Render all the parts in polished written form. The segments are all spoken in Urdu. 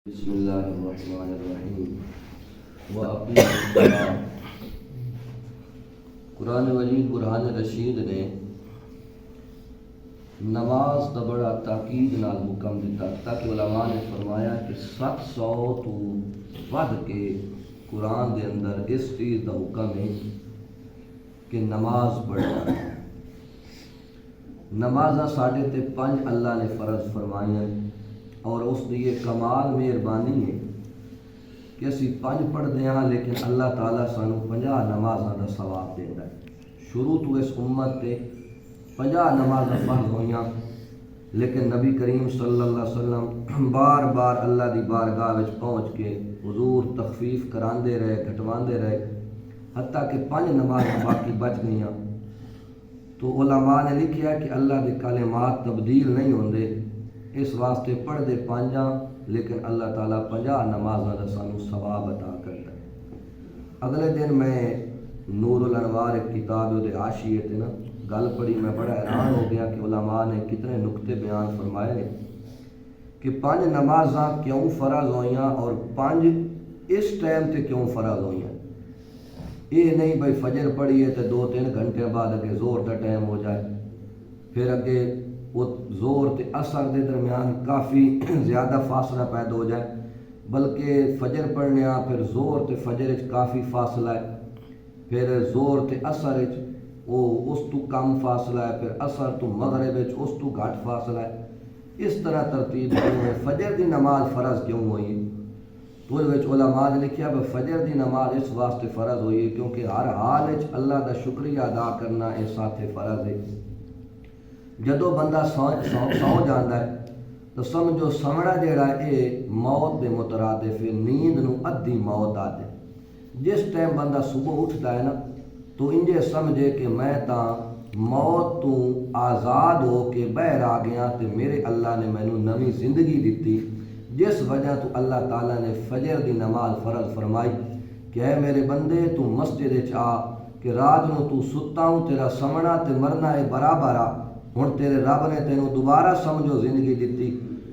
بسم اللہ الرحمن الرحیم وَأَقِیمُوا الصَّلَاةَ۔ قرآن مجید برہان رشید نے نماز کا بڑا تاکید نال حکم دیتا تاکہ علماء نے فرمایا کہ 700 تو ود کے قرآن دے اندر اس چیز کا حکم ہے کہ نماز پڑھنا ہے۔ نمازاں ساڈے تے 5 اللہ نے فرض فرمائیاں اور اس دی یہ کمال مہربانی ہے کہ اسی 5 پڑھتے ہیں لیکن اللہ تعالیٰ سانو 50 نمازاں دا ثواب دیندا ہے۔ شروع تو اس امت تے 50 نمازاں فرض ہوئیاں لیکن نبی کریم صلی اللہ علیہ وسلم بار بار اللہ دی بارگاہ وچ پہنچ کے حضور تخفیف کراندے رہے گھٹواندے رہے حتیٰ کہ 5 نمازاں باقی بچ گئیاں۔ تو علماء نے لکھیا کہ اللہ دے کلمات تبدیل نہیں ہوندے، اس واسطے پڑھ دے 5 لیکن اللہ تعالیٰ 50 نمازاں دا سانو ثواب عطا کرتا ہے۔ اگلے دن میں نور الانوار ایک کتاب دے حاشیے تے نا گل پڑھی، میں بڑا حیران ہو گیا کہ علماء نے کتنے نقطے بیان فرمائے ہیں کہ 5 نمازاں کیوں فرض ہوئیاں اور 5 اس ٹائم تے کیوں فرض ہوئیاں۔ یہ نہیں بھائی فجر پڑھیے تو 2-3 گھنٹے بعد اگے زور دا ٹائم ہو جائے، پھر اگے وہ زور تے اثر دے درمیان کافی زیادہ فاصلہ پیدا ہو جائے، بلکہ فجر پڑھنے پھر زور تے فجر وچ کافی فاصلہ ہے، پھر زور تے اثر وچ وہ اس تو کم فاصلہ ہے، پھر اثر تو مغرب وچ اس تو گھٹ فاصلہ ہے۔ اس طرح ترتیب کیوں ہے؟ فجر دی نماز فرض کیوں ہوئی؟ تو علماء نے لکھیا کہ فجر دی نماز اس واسطے فرض ہوئی ہے کیونکہ ہر حال وچ اللہ دا شکریہ ادا کرنا اس ساتھ فرض ہے۔ جدو بندہ سو جاندہ ہے تو سمجھو سمنا جیڑا ہے موت دے مترادف ہے، نیند نو ادھی موت آدھے۔ جس ٹائم بندہ صبح اٹھتا ہے نا تو انجے سمجھے کہ میں تا موت تو آزاد ہو کے باہر آ گیا تے میرے اللہ نے مینوں نویں زندگی دیتی، جس وجہ تو اللہ تعالیٰ نے فجر دی نماز فرض فرمائی کہ اے میرے بندے تو مسجد وچ آ کہ رات نو تو ستا ہوں، تیرا سمنا تے مرنا ہے برابر آ، ہن تیرے رب نے تینوں دوبارہ سمجھو زندگی دیتی،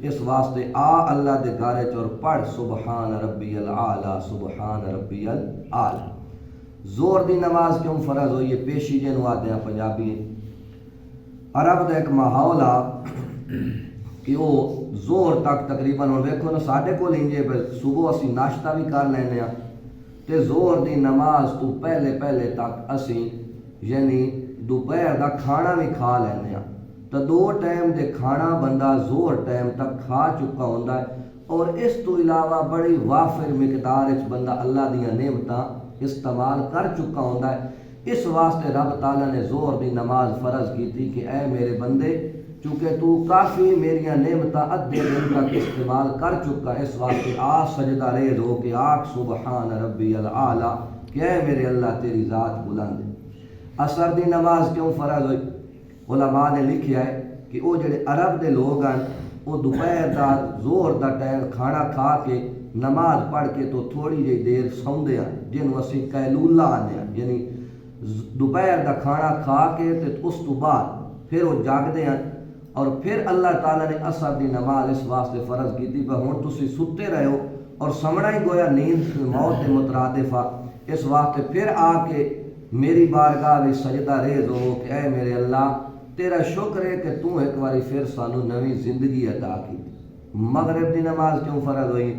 اس واسطے آ اللہ دے گھر اور پڑھ سبحان ربی العالی سبحان ربی العالی۔ زور دی نماز کیوں فرض ہوئی ہے؟ پیشی جنوں آتے ہیں پنجابی، عرب دا ایک ماحول آ کہ وہ زور تک تقریباً ہوں ویکھو نا ساڈے کول انجے صبح اسی ناشتہ بھی کر لینے ہاں تے زور دی نماز تو پہلے تک اسی یعنی دوپہر دا کھانا بھی کھا لینے ہاں، تو 2 ٹائم دے کھانا بندہ زور ٹائم تک کھا چکا ہوندہ ہے، اور اس تو علاوہ بڑی وافر مقدار وچ بندہ اللہ دیاں نعمتاں استعمال کر چکا ہوندہ ہے۔ اس واسطے رب تعالیٰ نے زور دی نماز فرض کی تھی کہ اے میرے بندے چونکہ تو کافی میریاں نعمتاں ادھے دن تک استعمال کر چکا، اس واسطے آ سجدہ ریز ہو کے آکھ سبحان ربی العالی کہ اے میرے اللہ تیری ذات بلند ہے۔ اثر دی نماز کیوں فرض ہوئی؟ علماء نے لکھیا ہے کہ وہ جڑے عرب دے لوگ ہیں وہ دوپہر دا زور دا ٹائم کھانا کھا کے نماز پڑھ کے تو تھوڑی جی دیر سوندے ہیں جنوں اسی قیلولہ آنے ہیں، یعنی دوپہر دا کھانا کھا کے تے اس تو بعد پھر وہ جاگدے ہیں، اور پھر اللہ تعالیٰ نے اثر دی نماز اس واسطے فرض کی تھی ہن تسی ستے رہے ہو اور سمنا ہی گویا نیند موت دے مترادف آ، اس واسطے پھر آ کے میری بارگاہ بھی سجدہ ریز ہو کہ اے میرے اللہ تیرا شکر ہے کہ تو ایک باری پھر سانو نویں زندگی عطا کی۔ مغرب دی نماز کیوں فرض ہوئی؟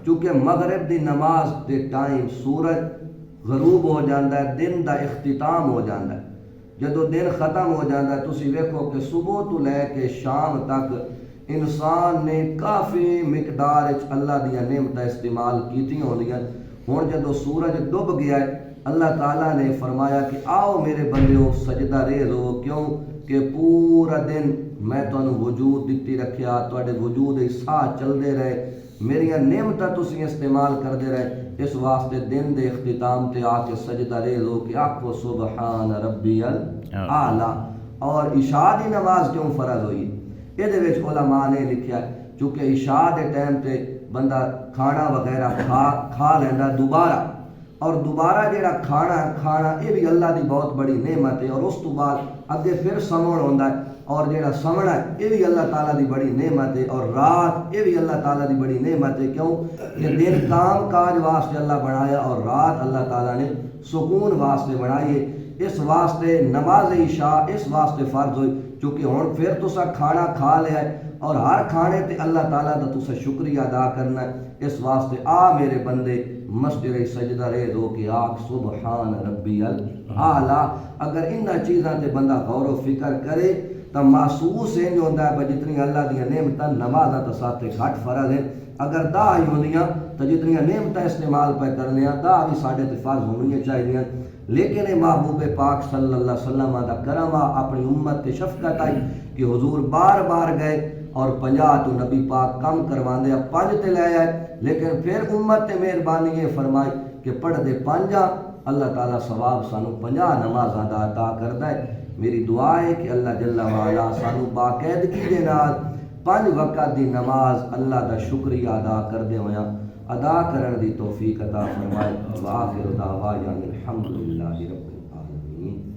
چونکہ مغرب دی نماز دے ٹائم سورج غروب ہو جاندہ ہے، دن دا اختتام ہو جاندہ ہے۔ جدو دن ختم ہو جاندہ ہے تسی ویکھو کہ صبح تو لے کے شام تک انسان نے کافی مقدار اللہ دیا نعمتاں استعمال کیتی ہوندیاں، ہن جدو سورج ڈب گیا ہے اللہ تعالیٰ نے فرمایا کہ آؤ میرے بندیو سجدہ ریز ہو، کیوں کہ پورا دن میں تانوں وجود دیتی رکھیا، تواڈے وجود ساہ چلدے رہے، میریاں نعمتاں تسی استعمال کردے رہے، اس واسطے دن دے اختتام تے آ کے سجدہ ریز ہو کہ آکھو سبحان ربی العالی۔ اور عشاء دی نماز کیوں فرض ہوئی؟ یہ دے وچ علماء نے لکھیا ہے چونکہ عشاء دے ٹائم تے بندہ کھانا وغیرہ کھا لیندا دوبارہ، اور دوبارہ جیڑا کھانا یہ بھی اللہ دی بہت بڑی نعمت ہے، اور اس تو بعد اگے پھر سمون ہوندا ہے اور جیڑا سمنا ہے یہ بھی اللہ تعالیٰ دی بڑی نعمت ہے، اور رات یہ بھی اللہ تعالیٰ دی بڑی نعمت ہے۔ کیوں کہ دن کام کاج واسطے اللہ بنایا اور رات اللہ تعالیٰ نے سکون واسطے بنائی ہے۔ اس واسطے نماز عشاء اس واسطے فرض ہوئی چونکہ ہن پھر تسا کھانا کھا لیا ہے اور ہر کھانے تے اللہ تعالیٰ دا تسا شکریہ ادا کرنا ہے۔ اس واسطے میرے بندے مسجد سجدہ ریز ہو کے آکھ سبحان ربی الاعلیٰ۔ اگر انہاں چیزاں تے بندہ غور و فکر کرے تو محسوس انج ہوندا ہے کہ جتنی اللہ دیاں نعمتاں نمازاں تے ساتھ گھٹ فرض ہیں، اگر دا ہی ہوندیاں تو جتنی نعمتاں استعمال پہ کرنے دا بھی ساڈے تے فرض ہونی چاہیے۔ لیکن اے محبوب پاک صلی اللہ علیہ وسلم دا کرم اپنی امت تے شفقت آئی کہ حضور بار بار گئے اور 50 تو نبی پاک کم کرواندے 5 تے لے آئے، لیکن پھر امت تے مہربانی یہ فرمائی کہ پڑھ دے 5 اللہ تعالیٰ ثواب سانو 50 نمازاں دا عطا کردا ہے۔ میری دعا ہے کہ اللہ جل وعلا سانو باقاعدگی دے نال 5 وقت دی نماز اللہ دا شکریہ ادا کردے ہویاں ادا کرن دی توفیق عطا فرمائے۔ وآخر دعوانا الحمدللہ رب العالمین۔